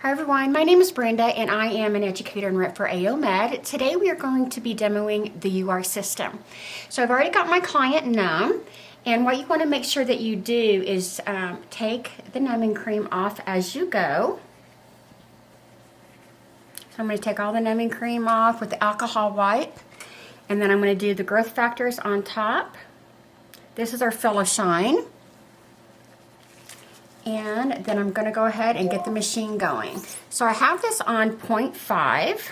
Hi everyone, my name is Brenda and I am an educator and rep for AOMed. Today we are going to be demoing the UR system. So I've already got my client numb, and what you want to make sure that you do is take the numbing cream off as you go. So I'm going to take all the numbing cream off with the alcohol wipe, and then I'm going to do the growth factors on top. This is our Fill a Shine. And then I'm going to go ahead and get the machine going. So I have this on 0.5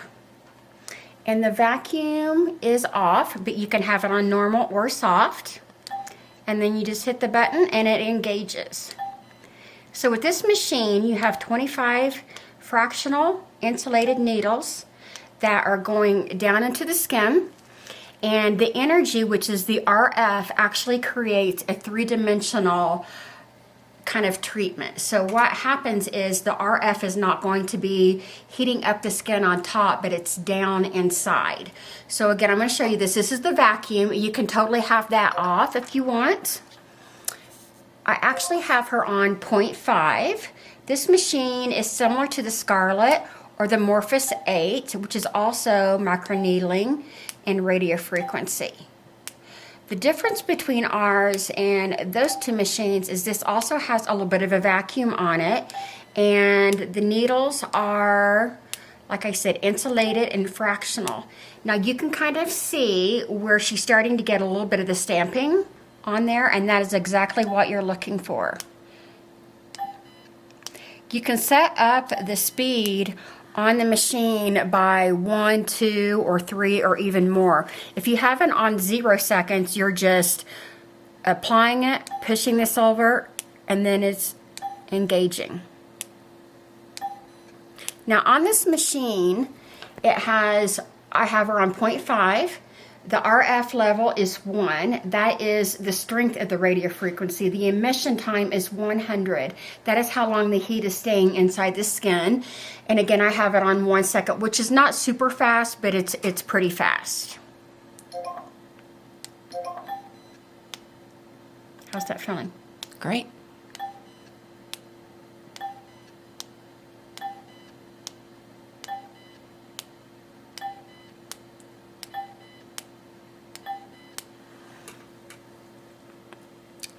and the vacuum is off, but you can have it on normal or soft. And then you just hit the button and it engages. So with this machine, you have 25 fractional insulated needles that are going down into the skin. And the energy, which is the RF, actually creates a three-dimensional kind of treatment. So what happens is the RF is not going to be heating up the skin on top, but it's down inside. So again, I'm going to show you this. This is the vacuum. You can totally have that off if you want. I actually have her on 0.5. This machine is similar to the Scarlett or the Morphus 8, which is also microneedling and radiofrequency. The difference between ours and those two machines is this also has a little bit of a vacuum on it, and the needles are, like I said, insulated and fractional. Now you can kind of see where she's starting to get a little bit of the stamping on there, and that is exactly what you're looking for. You can set up the speed on the machine by 1, 2, or 3, or even more. If you have it on 0 seconds, you're just applying it, pushing this over, and then it's engaging. Now on this machine, I have her on 0.5. The RF level is 1. That is the strength of the radiofrequency. The emission time is 100. That is how long the heat is staying inside the skin. And again, I have it on 1 second, which is not super fast, but it's pretty fast. How's that feeling? Great.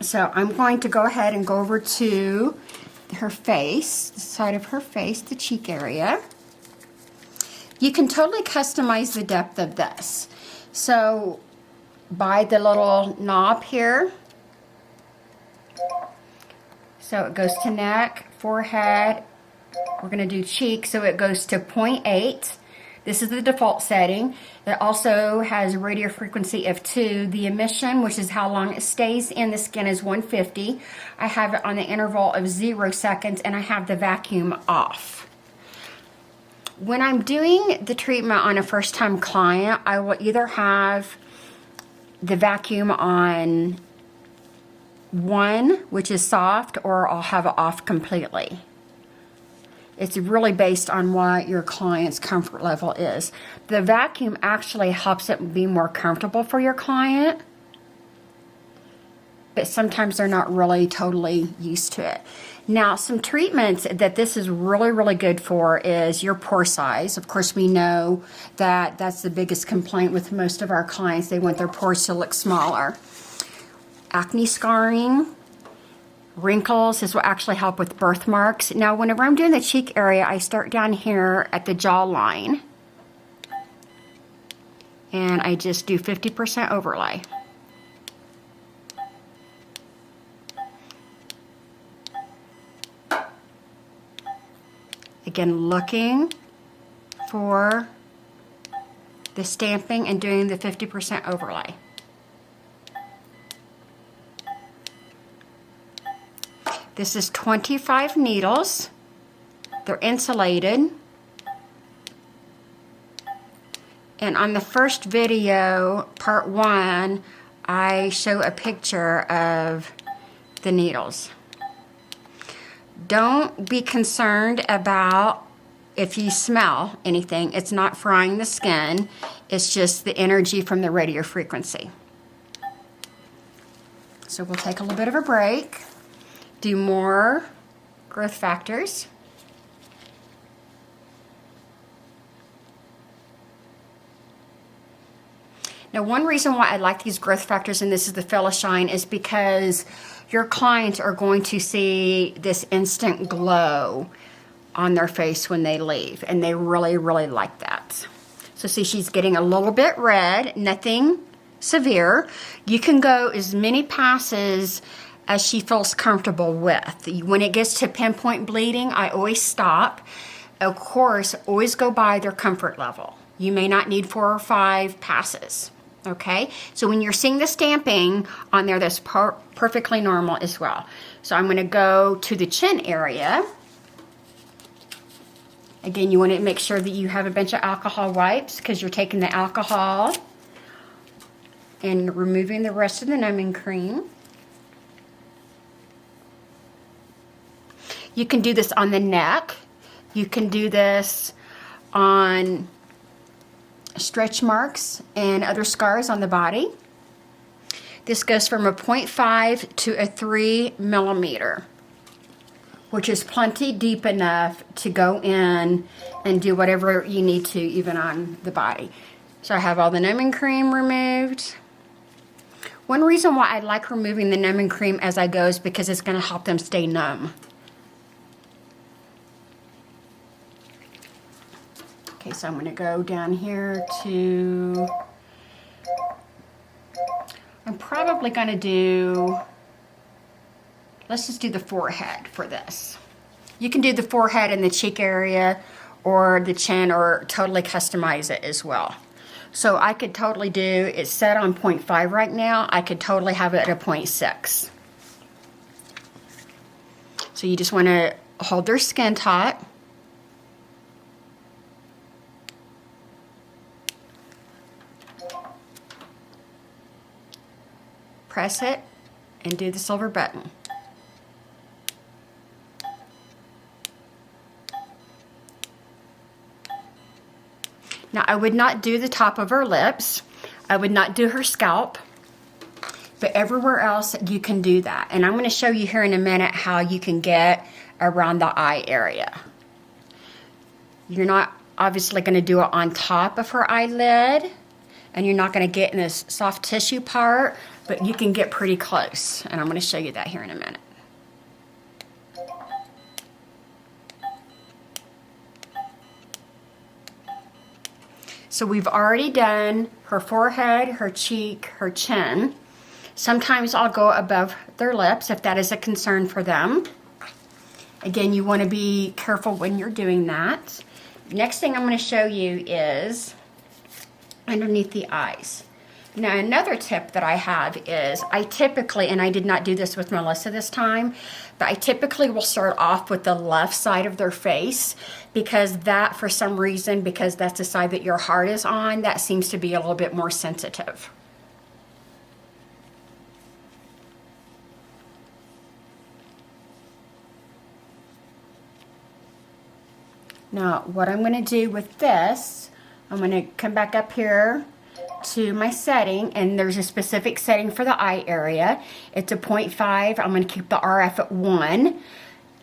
So I'm going to go ahead and go over to her face, the side of her face, the cheek area. You can totally customize the depth of this. So by the little knob here, so it goes to neck, forehead, we're going to do cheek, so it goes to 0.8. This is the default setting. It also has a radiofrequency of 2. The emission, which is how long it stays in the skin, is 150. I have it on the interval of 0 seconds, and I have the vacuum off. When I'm doing the treatment on a first-time client, I will either have the vacuum on 1, which is soft, or I'll have it off completely. It's really based on what your client's comfort level is. The vacuum actually helps it be more comfortable for your client, but sometimes they're not really totally used to it. Now, some treatments that this is really, really good for is your pore size. Of course, we know that that's the biggest complaint with most of our clients. They want their pores to look smaller. Acne scarring. Wrinkles. This will actually help with birthmarks. Now, whenever I'm doing the cheek area, I start down here at the jawline, and I just do 50% overlay. Again, looking for the stamping and doing the 50% overlay. This is 25 needles. They're insulated. And on the first video, part 1, I show a picture of the needles. Don't be concerned about if you smell anything. It's not frying the skin. It's just the energy from the radiofrequency. So we'll take a little bit of a break. Do more growth factors. Now, one reason why I like these growth factors, and this is the Fill Shine, is because your clients are going to see this instant glow on their face when they leave, and they really, really like that. So see, she's getting a little bit red, nothing severe. You can go as many passes as she feels comfortable with. When it gets to pinpoint bleeding, I always stop. Of course, always go by their comfort level. You may not need 4 or 5 passes, okay? So when you're seeing the stamping on there, that's perfectly normal as well. So I'm gonna go to the chin area. Again, you wanna make sure that you have a bunch of alcohol wipes because you're taking the alcohol and removing the rest of the numbing cream. You can do this on the neck. You can do this on stretch marks and other scars on the body. This goes from a 0.5 to a 3 millimeter, which is plenty deep enough to go in and do whatever you need to, even on the body. So I have all the numbing cream removed. One reason why I like removing the numbing cream as I go is because it's going to help them stay numb. Okay, so I'm going to go down here to, I'm probably going to do, let's just do the forehead for this. You can do the forehead and the cheek area or the chin, or totally customize it as well. So I could totally do, it's set on 0.5 right now, I could totally have it at a 0.6. So you just want to hold their skin taut. Press it and do the silver button. Now, I would not do the top of her lips. I would not do her scalp. But everywhere else, you can do that. And I'm going to show you here in a minute how you can get around the eye area. You're not obviously going to do it on top of her eyelid. And you're not going to get in this soft tissue part. But you can get pretty close. And I'm going to show you that here in a minute. So we've already done her forehead, her cheek, her chin. Sometimes I'll go above their lips if that is a concern for them. Again, you want to be careful when you're doing that. Next thing I'm going to show you is underneath the eyes. Now, another tip that I have is I typically, and I did not do this with Melissa this time, but I typically will start off with the left side of their face because that, for some reason, because that's the side that your heart is on, that seems to be a little bit more sensitive. Now, what I'm going to do with this, I'm going to come back up here to my setting, and there's a specific setting for the eye area. It's a 0.5. I'm going to keep the RF at 1.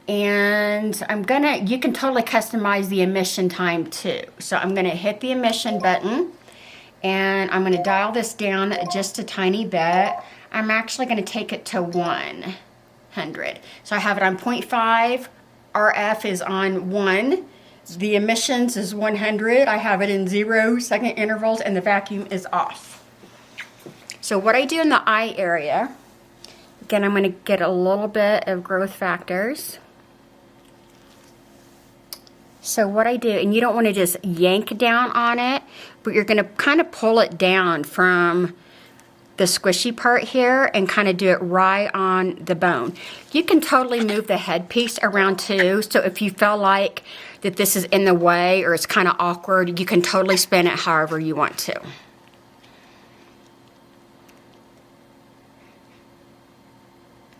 And you can totally customize the emission time too. So I'm going to hit the emission button, and I'm going to dial this down just a tiny bit. I'm actually going to take it to 100. So I have it on 0.5. RF is on 1. The emissions is 100. I have it in 0-second intervals, and the vacuum is off. So what I do in the eye area, again, I'm going to get a little bit of growth factors. So what I do, and you don't want to just yank down on it, but you're going to kind of pull it down from the squishy part here and kind of do it right on the bone. You can totally move the headpiece around too, so if you feel like that this is in the way or it's kind of awkward, you can totally spin it however you want to.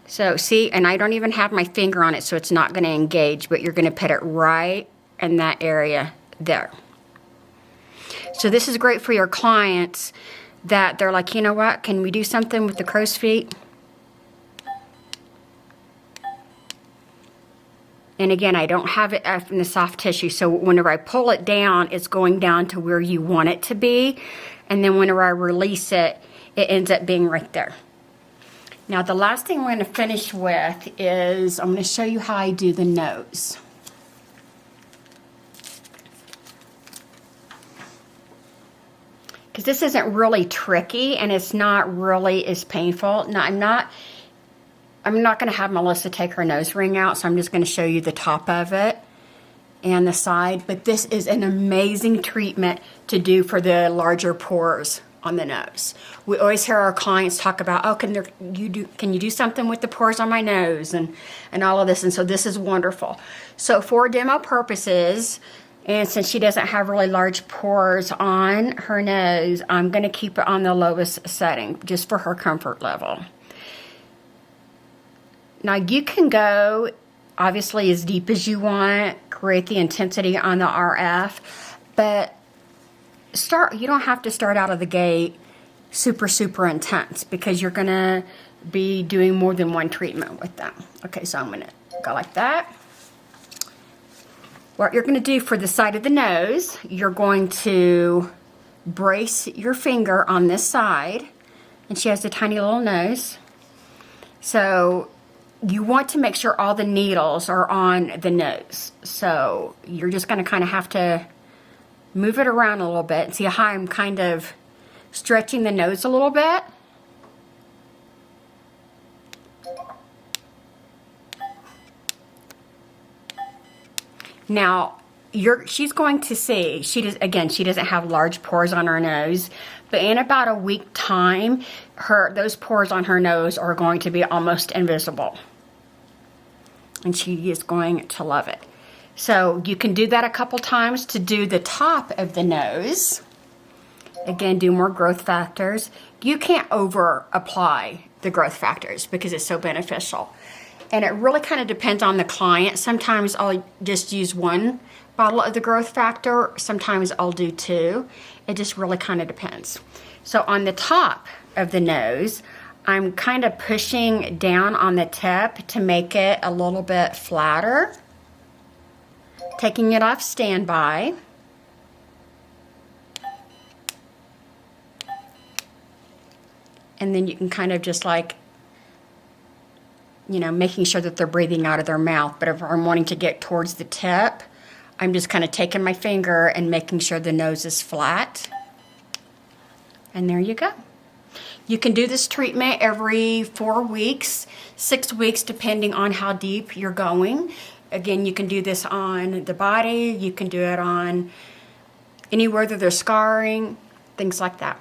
So see, and I don't even have my finger on it, so it's not going to engage, but you're going to put it right in that area there. So this is great for your clients that they're like, you know what, can we do something with the crow's feet? And again, I don't have it in the soft tissue, so whenever I pull it down, it's going down to where you want it to be. And then whenever I release it, it ends up being right there. Now the last thing we're going to finish with is, I'm going to show you how I do the nose. Because this isn't really tricky and it's not really as painful. Now I'm not going to have Melissa take her nose ring out, so I'm just going to show you the top of it and the side. But this is an amazing treatment to do for the larger pores on the nose. We always hear our clients talk about, oh, can you do something with the pores on my nose and all of this, and so this is wonderful. So for demo purposes, and since she doesn't have really large pores on her nose, I'm going to keep it on the lowest setting just for her comfort level. Now you can go obviously as deep as you want, create the intensity on the RF, but you don't have to start out of the gate super intense, because you're going to be doing more than one treatment with them. Okay, so I'm going to go like that. What you're going to do for the side of the nose, you're going to brace your finger on this side, and she has a tiny little nose, so you want to make sure all the needles are on the nose. So you're just going to kind of have to move it around a little bit. See how I'm kind of stretching the nose a little bit? Now, she's going to see, she doesn't have large pores on her nose, but in about a week time, those pores on her nose are going to be almost invisible. And she is going to love it. So you can do that a couple times to do the top of the nose. Again, do more growth factors. You can't over apply the growth factors because it's so beneficial. And it really kind of depends on the client. Sometimes I'll just use one bottle of the growth factor. Sometimes I'll do two. It just really kind of depends. So on the top of the nose, I'm kind of pushing down on the tip to make it a little bit flatter. Taking it off standby. And then you can kind of just like, making sure that they're breathing out of their mouth. But if I'm wanting to get towards the tip, I'm just kind of taking my finger and making sure the nose is flat. And there you go. You can do this treatment every 4 weeks, 6 weeks, depending on how deep you're going. Again, you can do this on the body. You can do it on anywhere that there's scarring, things like that.